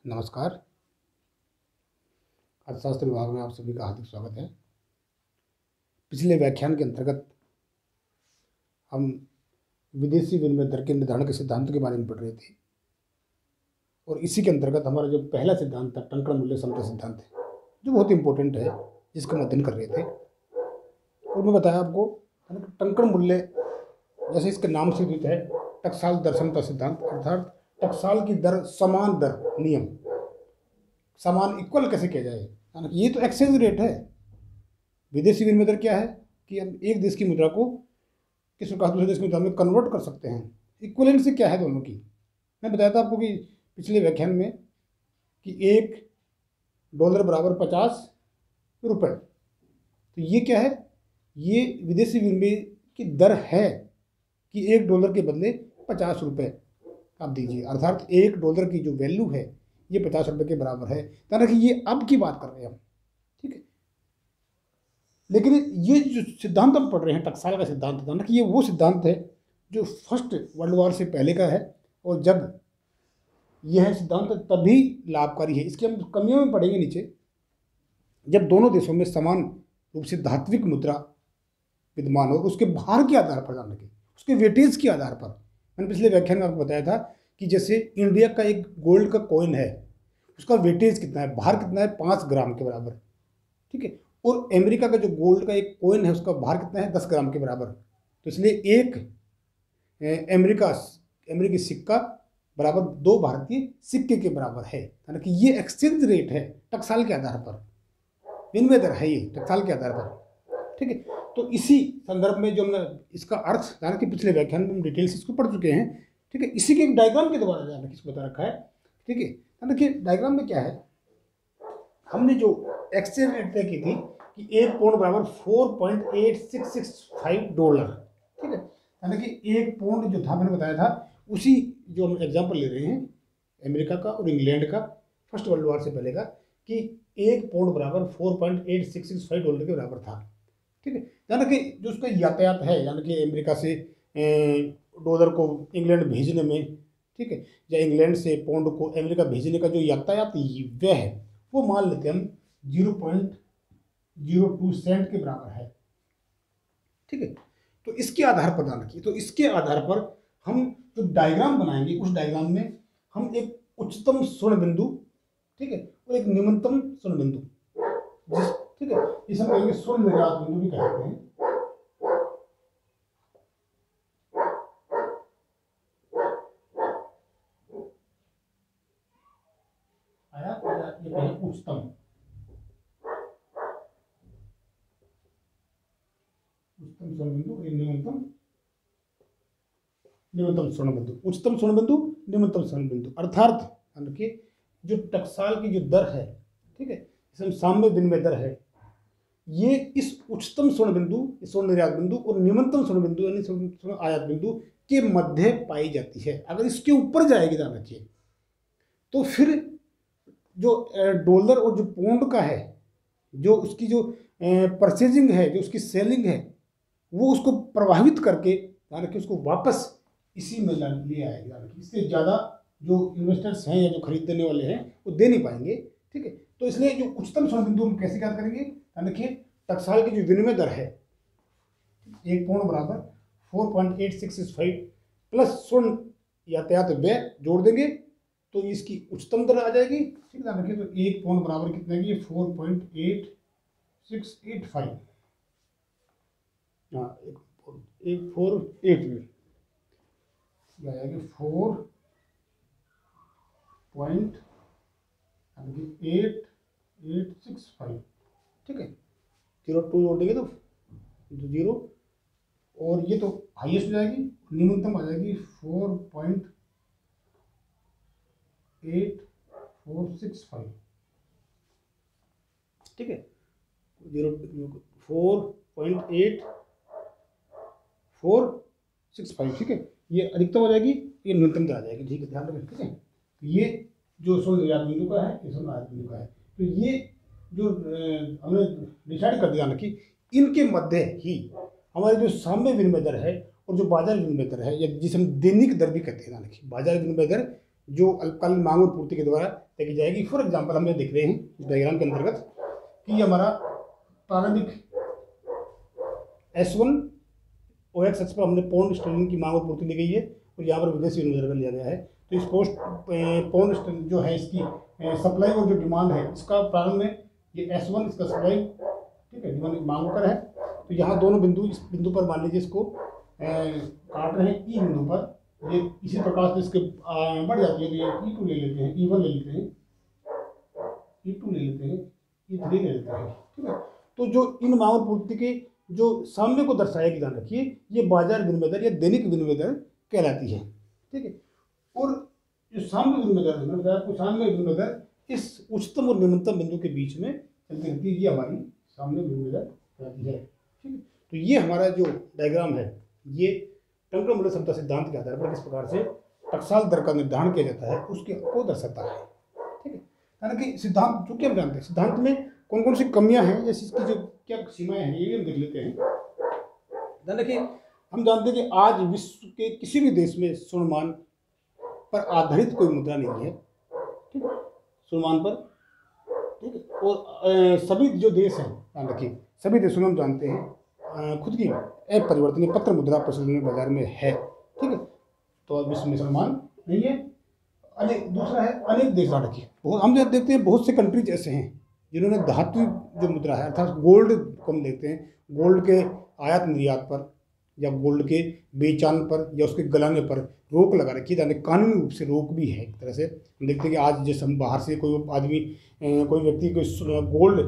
नमस्कार। अर्थशास्त्र विभाग में आप सभी का हार्दिक स्वागत है। पिछले व्याख्यान के अंतर्गत हम विदेशी विनिमय दर के निर्धारण के सिद्धांत के बारे में पढ़ रहे थे और इसी के अंतर्गत हमारा जो पहला सिद्धांत था टंकण मूल्य समता सिद्धांत है, जो बहुत इंपॉर्टेंट है, जिसका हम अध्ययन कर रहे थे। और मैं बताया आपको टंकण मूल्य जैसे इसके नाम से भी है टकसाल दर समता सिद्धांत, अर्थात टकसाल की दर समान दर नियम, समान इक्वल कैसे किया जाए। यानी कि ये तो एक्सचेंज रेट है। विदेशी विनिमय दर क्या है कि हम एक देश की मुद्रा को किस प्रकार दूसरे देश की मुद्रा में कन्वर्ट कर सकते हैं। इक्वलेंसी क्या है दोनों की। मैं बताया था आपको कि पिछले व्याख्यान में कि $1 बराबर 50 रुपये। तो ये क्या है, ये विदेशी विनिमय की दर है कि $1 के बदले 50 रुपये आप दीजिए, अर्थात $1 की जो वैल्यू है ये 50 रुपये के बराबर है। यानी कि ये अब की बात कर रहे हैं हम, ठीक है। लेकिन ये जो सिद्धांत हम पढ़ रहे हैं टकसाल का सिद्धांत, यानी कि ये वो सिद्धांत है जो फर्स्ट वर्ल्ड वॉर से पहले का है, और जब यह सिद्धांत तभी लाभकारी है। इसकी हम कमियों में पढ़ेंगे नीचे। जब दोनों देशों में समान रूप से धात्विक मुद्रा विद्यमान हो, उसके भार के आधार पर, जान रखें उसके वेटेज के आधार पर। मैंने पिछले व्याख्यान में आपको बताया था कि जैसे इंडिया का एक गोल्ड का कॉइन है, उसका वेटेज कितना है, भार कितना है, 5 ग्राम के बराबर, ठीक है। और अमेरिका का जो गोल्ड का एक कॉइन है, उसका भार कितना है, 10 ग्राम के बराबर। तो इसलिए एक अमेरिकी सिक्का बराबर 2 भारतीय सिक्के के बराबर है। यानी कि ये एक्सचेंज रेट है टकसाल के आधार पर, विनिमय दर है ये टकसाल के आधार पर, ठीक है। तो इसी संदर्भ में जो हमने इसका अर्थ, यानी कि पिछले व्याख्यान में हम डिटेल्स इसको पढ़ चुके हैं, ठीक है। इसी के एक डायग्राम के द्वारा जाना किसको बता रखा है, ठीक है। देखिए डायग्राम में क्या है, हमने जो एक्सचेंज रेट तय की थी कि एक पौंड बराबर $4.8665, ठीक है। यानी कि एक पौंड जो था, मैंने बताया था उसी जो हम एग्जाम्पल ले रहे हैं अमेरिका का और इंग्लैंड का फर्स्ट वर्ल्ड वॉर से पहले का, कि एक पौंड बराबर $4.8665 के बराबर था, ठीक है। यानी कि जो उसका यातायात है, यानी कि अमेरिका से डॉलर को इंग्लैंड भेजने में, ठीक है, या इंग्लैंड से पौंड को अमेरिका भेजने का जो यातायात व्यय है, वो मान लेते हम 0.02 सेंट के बराबर है, ठीक है। तो इसके आधार पर ध्यान रखिए, तो इसके आधार पर हम जो डायग्राम बनाएंगे, उस डायग्राम में हम एक उच्चतम स्वर्ण बिंदु, ठीक है, और एक निम्नतम स्वर्ण बिंदु, ठीक है, इसे हम कहेंगे स्वर्ण निर्यात बिंदु भी कहते हैं। ये कहें उच्चतम स्वर्ण बिंदु, न्यूनतम स्वर्ण बिंदु, उच्चतम स्वर्ण बिंदु, न्यूनतम स्वर्ण बिंदु। अर्थात जो टकसाल की जो दर है, ठीक है, इसमें साम्य विनिमय दर है, ये इस उच्चतम स्वर्ण बिंदु, स्वर्ण निर्यात बिंदु और निम्नतम स्वर्ण बिंदु यानी स्वर्ण आयात बिंदु के मध्य पाई जाती है। अगर इसके ऊपर जाएगी, ध्यान रखिए, तो फिर जो डॉलर और जो पौंड का है, जो उसकी जो परचेजिंग है, जो उसकी सेलिंग है, वो उसको प्रभावित करके, ध्यान रखिए, उसको वापस इसी में ले आएगी। इससे ज़्यादा जो इन्वेस्टर्स हैं या जो खरीदने वाले हैं वो दे नहीं पाएंगे, ठीक है। तो इसलिए जो उच्चतम स्वर्ण बिंदु हम कैसे ज्ञात करेंगे, देखिए टकसाल की जो विनिमय दर है, एक पौंड बराबर 4.8665 प्लस स्वर्ण यातायात व्यय जोड़ देंगे तो इसकी उच्चतम दर आ जाएगी, ठीक है। देखिए तो एक पौंड बराबर कितना है, 4.8685, हाँ 148 में आ जाएगी 4.8865, ठीक है। 0.2 जोड़ देंगे तो 0, और ये तो हाईएस्ट हो जाएगी, न्यूनतम आ जाएगी 4.8465, ठीक है। 4.8465, ठीक है। ये अधिकतम हो जाएगी, ये न्यूनतम दर आ जाएगी, ठीक है, ध्यान रखें, ठीक है। तो ये जो स्वर्ण निर्यात बिंदु का है, ये स्वर्ण आयात बिंदु का है। तो ये जो हमने डिसाइड कर दिया ना कि इनके मध्य ही हमारी जो साम्य विनिमय दर है और जो बाजार विनिमय दर है, या जिसे हम दैनिक दर भी कहते हैं, ना कि बाजार विनिमय दर जो अल्पकालीन मांग और पूर्ति के द्वारा तय की जाएगी। फॉर एग्जाम्पल हम ये देख रहे हैं इस डायग्राम के अंतर्गत कि ये हमारा प्रारंभिक S1 OX अक्ष पर हमने पौंड स्टर्लिंग की मांग और पूर्ति ली गई है और यहाँ पर विदेशी विनिमय दर लिया गया है। तो इस पौंड स्टर्लिंग जो है इसकी सप्लाई और जो डिमांड है इसका प्रारंभ में ये S1 इसका सप्लाई, ठीक है, डिमांड मांग कर है। तो यहाँ दोनों बिंदु, इस बिंदु पर मान लीजिए इसको काट रहे हैं ई बिंदु पर, ये इसी प्रकार से इसके बढ़ जाती है। तो ये E2 ले लेते हैं, E1 ले लेते हैं, E2 ले लेते हैं, E3 ले लेते हैं, ठीक है। तो जो इन मांग और पूर्ति के जो साम्य को दर्शाएगी, ध्यान रखिए, ये बाजार विनिमय दर या दैनिक विनिमय दर कहलाती है, ठीक है। और जो साम्य विनिमय दर है, मैंने बताया आपको, साम्य विनिमय दर इस उच्चतम और निम्नतम बिंदु के बीच में चलती रहती है, ये हमारी साम्य विनिमय दर कहलाती है, ठीक है। तो ये हमारा जो डायग्राम है ये टंकण मूल्य समता सिद्धांत के आधार पर किस प्रकार से टकसाल दर का निर्धारण किया जाता है उसके को दर्शाता है, ठीक है। यानी कि सिद्धांत, जो कि हम जानते हैं सिद्धांत में कौन कौन सी कमियां हैं या इसकी जो क्या सीमाएं हैं ये भी हम देख लेते हैं। ध्यान रखिए, हम जानते हैं कि आज विश्व के किसी भी देश में स्वर्ण पर आधारित कोई मुद्रा नहीं है, ठीक है, स्वर्ण पर, ठीक है। और सभी जो देश हैं, ध्यान रखिए, सभी देशों में हम जानते हैं खुद की अपरिवर्तनीय पत्र मुद्रा प्रचलन बाजार में है, ठीक है। तो विश्व में स्वर्ण नहीं है। अनेक, दूसरा है अनेक देश, ध्यान रखिए, हम जब देखते हैं बहुत से कंट्रीज ऐसे हैं जिन्होंने धातु जो मुद्रा है अर्थात गोल्ड को हम देखते हैं, गोल्ड के आयात निर्यात पर या गोल्ड के बेचान पर या उसके गलाने पर रोक लगा रखी है, यानी कानूनी रूप से रोक भी है। एक तरह से हम देखते हैं कि आज जैसे हम बाहर से कोई आदमी, कोई व्यक्ति कोई गोल्ड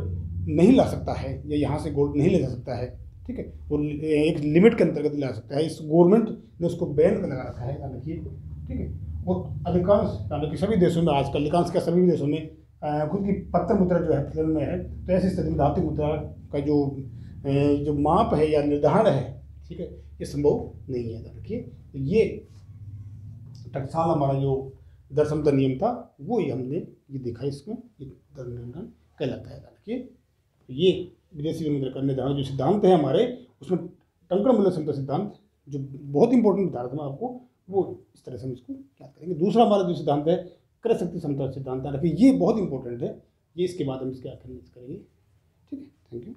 नहीं ला सकता है या यहाँ से गोल्ड नहीं ले जा सकता है, ठीक है, वो एक लिमिट के अंतर्गत ला सकता है। इस गवर्नमेंट ने उसको बैन कर लगा रखा है, ध्यान रखिए, ठीक है। और अधिकांश, यानी कि सभी देशों में आजकल, अधिकांश क्या सभी देशों में खुद की पत्र मुद्रा जो है प्रचलन में है। तो ऐसी स्थिति में धातु मुद्रा का जो माप है या निर्धारण है, ठीक है, ये संभव नहीं है। देखिए, ये टकसाल हमारा जो दर समता नियम था वो ये हमने ये देखा, इसमें ये दर निर्धारण कहलाता है। देखिए, ये विदेशी विनिमय दर का निर्धारण जो सिद्धांत है हमारे, उसमें टंकण मूल्य समता सिद्धांत जो बहुत इंपॉर्टेंट बता रहा था मैं आपको, वो इस तरह से हम इसको याद करेंगे। दूसरा हमारा जो सिद्धांत है क्रय शक्ति समता सिद्धांत है, ये बहुत इंपॉर्टेंट है, ये इसके बाद हम इसके आखिर में करेंगे, ठीक है। Thank you.